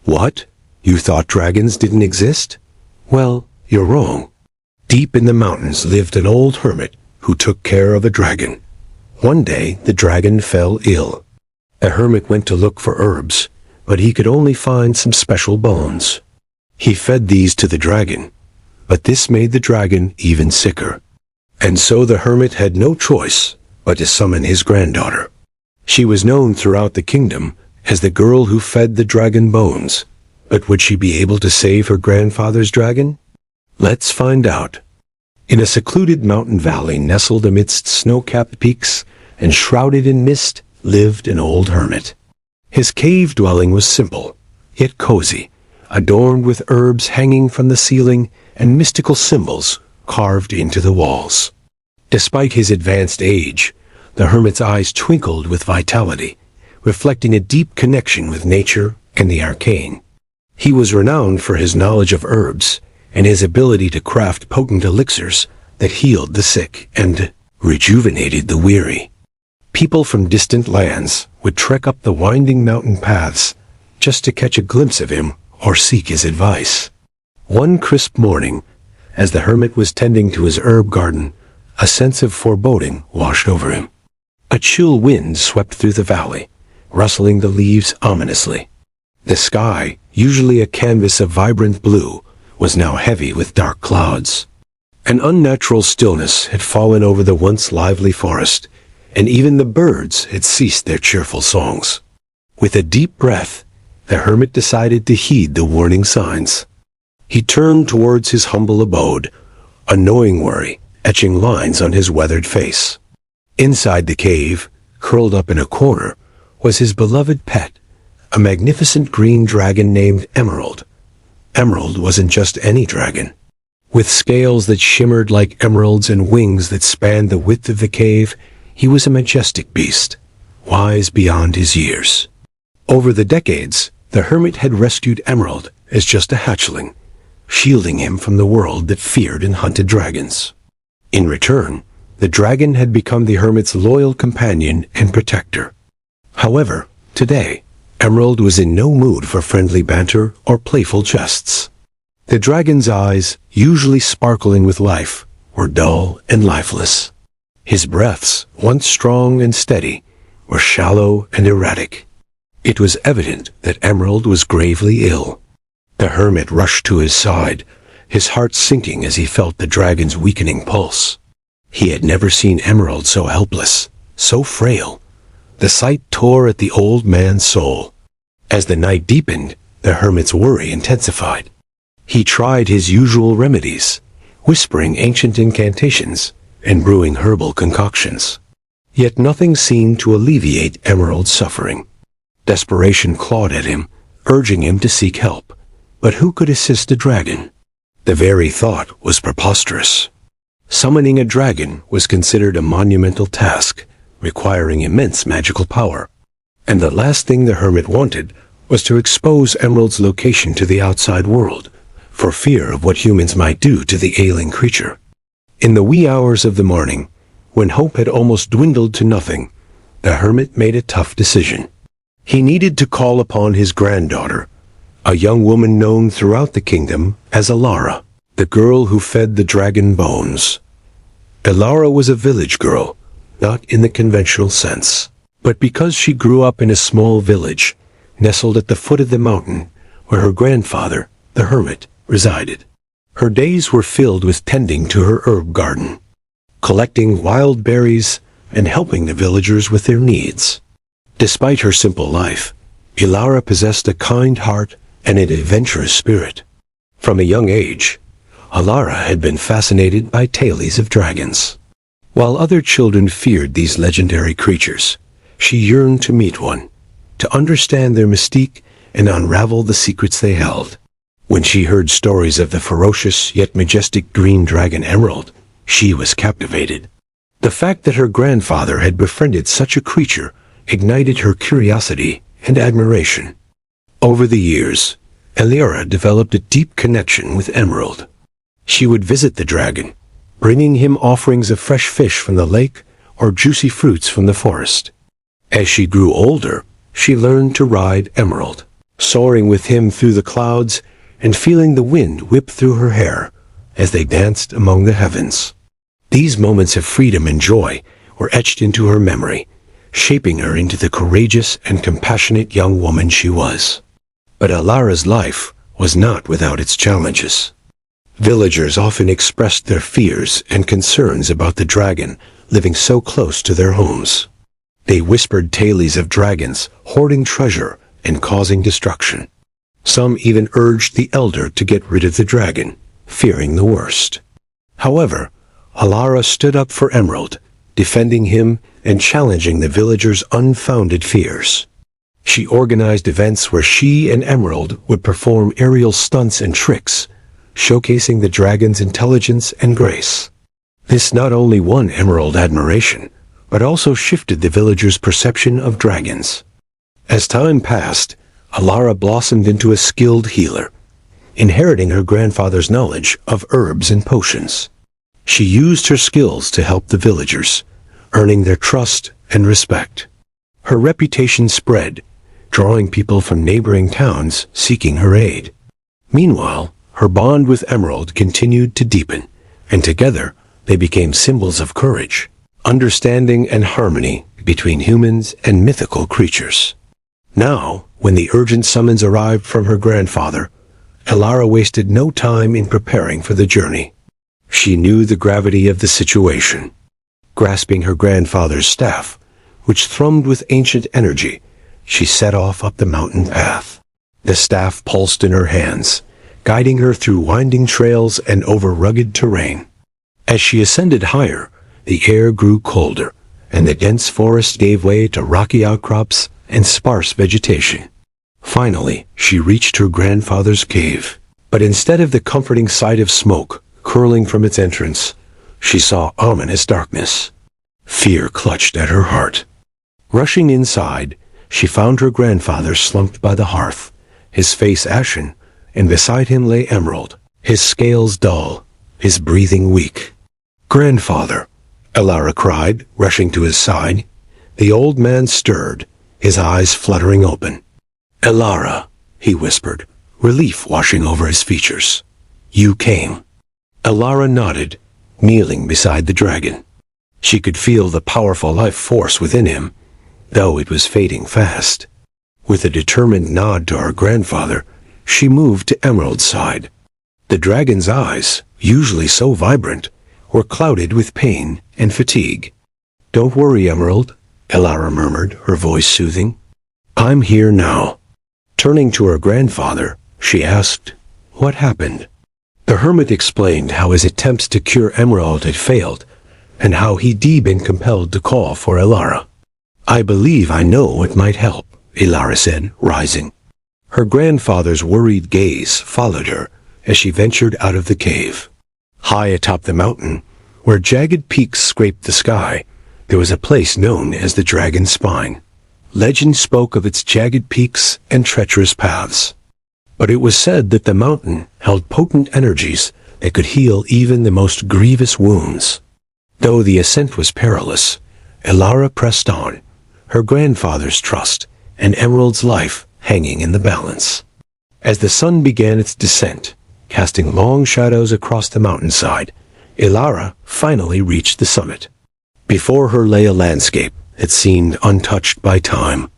What? You thought dragons didn't exist? Well, you're wrong. Deep in the mountains lived an old hermit who took care of a dragon. One day, the dragon fell ill. The hermit went to look for herbs, but he could only find some special bones. He fed these to the dragon, but this made the dragon even sicker. And so the hermit had no choice but to summon his granddaughter. She was known throughout the kingdom as the girl who fed the dragon bones. But would she be able to save her grandfather's dragon? Let's find out. In a secluded mountain valley nestled amidst snow-capped peaks and shrouded in mist lived an old hermit. His cave dwelling was simple, yet cozy, adorned with herbs hanging from the ceiling and mystical symbols carved into the walls. Despite his advanced age, the hermit's eyes twinkled with vitality, reflecting a deep connection with nature and the arcane. He was renowned for his knowledge of herbs and his ability to craft potent elixirs that healed the sick and rejuvenated the weary. People from distant lands would trek up the winding mountain paths just to catch a glimpse of him or seek his advice. One crisp morning, as the hermit was tending to his herb garden, a sense of foreboding washed over him. A chill wind swept through the valley, rustling the leaves ominously. The sky, usually a canvas of vibrant blue, was now heavy with dark clouds. An unnatural stillness had fallen over the once lively forest, and even the birds had ceased their cheerful songs. With a deep breath, the hermit decided to heed the warning signs. He turned towards his humble abode, a knowing worry etching lines on his weathered face. Inside the cave, curled up in a corner, was his beloved pet, a magnificent green dragon named Emerald. Emerald wasn't just any dragon. With scales that shimmered like emeralds and wings that spanned the width of the cave, he was a majestic beast, wise beyond his years. Over the decades, the hermit had rescued Emerald as just a hatchling, shielding him from the world that feared and hunted dragons. In return, the dragon had become the hermit's loyal companion and protector. However, today, Emerald was in no mood for friendly banter or playful jests. The dragon's eyes, usually sparkling with life, were dull and lifeless. His breaths, once strong and steady, were shallow and erratic. It was evident that Emerald was gravely ill. The hermit rushed to his side, his heart sinking as he felt the dragon's weakening pulse. He had never seen Emerald so helpless, so frail. The sight tore at the old man's soul. As the night deepened, the hermit's worry intensified. He tried his usual remedies, whispering ancient incantations and brewing herbal concoctions. Yet nothing seemed to alleviate Emerald's suffering. Desperation clawed at him, urging him to seek help. But who could assist a dragon? The very thought was preposterous. Summoning a dragon was considered a monumental task, requiring immense magical power. And the last thing the hermit wanted was to expose Emerald's location to the outside world, for fear of what humans might do to the ailing creature. In the wee hours of the morning, when hope had almost dwindled to nothing, the hermit made a tough decision. He needed to call upon his granddaughter, a young woman known throughout the kingdom as Alara, the girl who fed the dragon bones. Alara was a village girl, not in the conventional sense, but because she grew up in a small village, nestled at the foot of the mountain, where her grandfather, the hermit, resided. Her days were filled with tending to her herb garden, collecting wild berries and helping the villagers with their needs. Despite her simple life, Alara possessed a kind heart and an adventurous spirit. From a young age, Alara had been fascinated by tales of dragons. While other children feared these legendary creatures, she yearned to meet one, to understand their mystique and unravel the secrets they held. When she heard stories of the ferocious yet majestic green dragon Emerald, she was captivated. The fact that her grandfather had befriended such a creature ignited her curiosity and admiration. Over the years, Alara developed a deep connection with Emerald. She would visit the dragon, bringing him offerings of fresh fish from the lake or juicy fruits from the forest. As she grew older, she learned to ride Emerald, soaring with him through the clouds and feeling the wind whip through her hair as they danced among the heavens. These moments of freedom and joy were etched into her memory, shaping her into the courageous and compassionate young woman she was. But Alara's life was not without its challenges. Villagers often expressed their fears and concerns about the dragon living so close to their homes. They whispered tales of dragons hoarding treasure and causing destruction. Some even urged the elder to get rid of the dragon, fearing the worst. However, Alara stood up for Emerald, defending him and challenging the villagers' unfounded fears. She organized events where she and Emerald would perform aerial stunts and tricks, showcasing the dragon's intelligence and grace. This not only won Emerald admiration, but also shifted the villagers' perception of dragons. As time passed, Alara blossomed into a skilled healer, inheriting her grandfather's knowledge of herbs and potions. She used her skills to help the villagers, earning their trust and respect. Her reputation spread, drawing people from neighboring towns seeking her aid. Meanwhile, her bond with Emerald continued to deepen, and together they became symbols of courage, understanding, and harmony between humans and mythical creatures. Now, when the urgent summons arrived from her grandfather, Alara wasted no time in preparing for the journey. She knew the gravity of the situation. Grasping her grandfather's staff, which thrummed with ancient energy, she set off up the mountain path. The staff pulsed in her hands, guiding her through winding trails and over rugged terrain. As she ascended higher, the air grew colder, and the dense forest gave way to rocky outcrops and sparse vegetation. Finally, she reached her grandfather's cave, but instead of the comforting sight of smoke curling from its entrance, she saw ominous darkness. Fear clutched at her heart. Rushing inside, she found her grandfather slumped by the hearth, his face ashen, and beside him lay Emerald, his scales dull, his breathing weak. "Grandfather," Alara cried, rushing to his side. The old man stirred, his eyes fluttering open. "Alara," he whispered, relief washing over his features. "You came." Alara nodded, kneeling beside the dragon. She could feel the powerful life force within him, though it was fading fast. With a determined nod to her grandfather, she moved to Emerald's side. The dragon's eyes, usually so vibrant, were clouded with pain and fatigue. "Don't worry, Emerald," Alara murmured, her voice soothing. "I'm here now." Turning to her grandfather, she asked, "What happened?" The hermit explained how his attempts to cure Emerald had failed, and how he'd been compelled to call for Alara. "I believe I know what might help," Alara said, rising. Her grandfather's worried gaze followed her as she ventured out of the cave. High atop the mountain, where jagged peaks scraped the sky, there was a place known as the Dragon's Spine. Legend spoke of its jagged peaks and treacherous paths. But it was said that the mountain held potent energies that could heal even the most grievous wounds. Though the ascent was perilous, Alara pressed on, her grandfather's trust and Emerald's life hanging in the balance. As the sun began its descent, casting long shadows across the mountainside, Alara finally reached the summit. Before her lay a landscape that seemed untouched by time.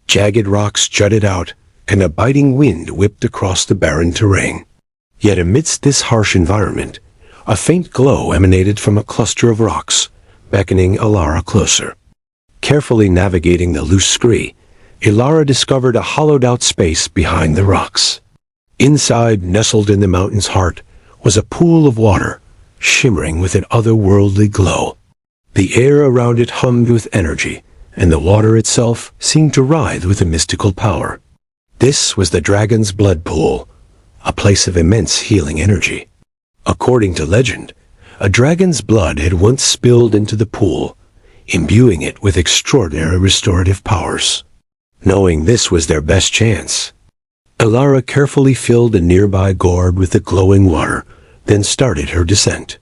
Jagged rocks jutted out, and a biting wind whipped across the barren terrain. Yet amidst this harsh environment, a faint glow emanated from a cluster of rocks, beckoning Alara closer. Carefully navigating the loose scree, Alara discovered a hollowed-out space behind the rocks. Inside, nestled in the mountain's heart, was a pool of water, shimmering with an otherworldly glow. The air around it hummed with energy, and the water itself seemed to writhe with a mystical power. This was the dragon's blood pool, a place of immense healing energy. According to legend, a dragon's blood had once spilled into the pool, imbuing it with extraordinary restorative powers. Knowing this was their best chance, Alara carefully filled a nearby gourd with the glowing water, then started her descent.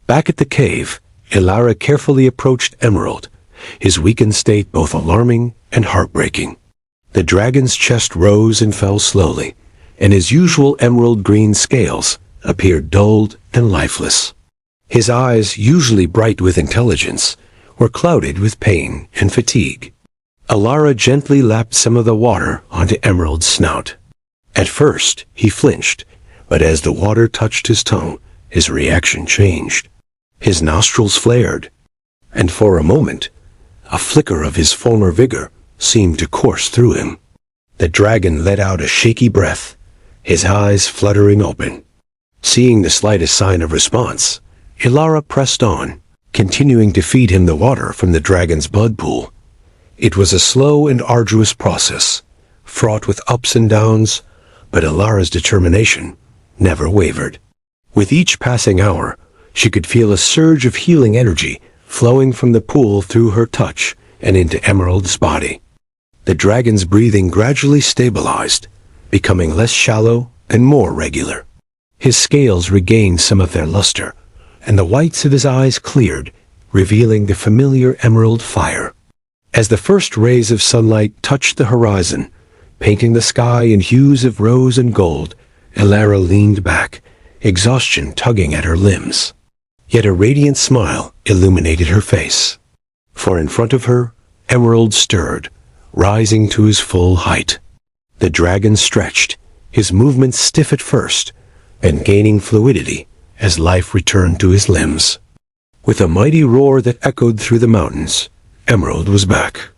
Back at the cave, Alara carefully approached Emerald, his weakened state both alarming and heartbreaking. The dragon's chest rose and fell slowly, and his usual emerald green scales appeared dulled and lifeless. His eyes, usually bright with intelligence, were clouded with pain and fatigue. Alara gently lapped some of the water onto Emerald's snout. At first, he flinched, but as the water touched his tongue, his reaction changed. His nostrils flared, and for a moment, a flicker of his former vigor seemed to course through him. The dragon let out a shaky breath, his eyes fluttering open. Seeing the slightest sign of response, Ilara pressed on, continuing to feed him the water from the dragon's blood pool. It was a slow and arduous process, fraught with ups and downs, but Ilara's determination never wavered. With each passing hour, she could feel a surge of healing energy flowing from the pool through her touch and into Emerald's body. The dragon's breathing gradually stabilized, becoming less shallow and more regular. His scales regained some of their luster, and the whites of his eyes cleared, revealing the familiar emerald fire. As the first rays of sunlight touched the horizon, painting the sky in hues of rose and gold, Ilara leaned back, exhaustion tugging at her limbs. Yet a radiant smile illuminated her face. For in front of her, Emerald stirred, rising to his full height. The dragon stretched, his movements stiff at first, and gaining fluidity as life returned to his limbs. With a mighty roar that echoed through the mountains, Emerald was back.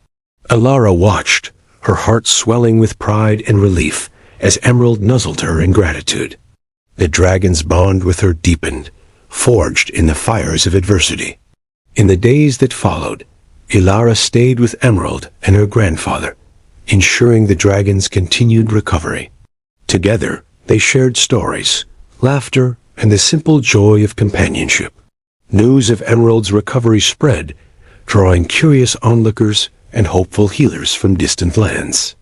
Ilara watched, her heart swelling with pride and relief as Emerald nuzzled her in gratitude. The dragon's bond with her deepened, forged in the fires of adversity. In the days that followed, Ilara stayed with Emerald and her grandfather, ensuring the dragon's continued recovery. Together, they shared stories, laughter, and the simple joy of companionship. News of Emerald's recovery spread, drawing curious onlookers and hopeful healers from distant lands.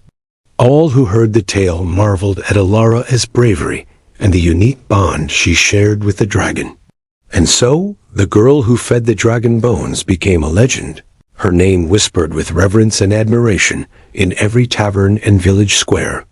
All who heard the tale marveled at Ilara's bravery and the unique bond she shared with the dragon. And so, the girl who fed the dragon bones became a legend, her name whispered with reverence and admiration in every tavern and village square.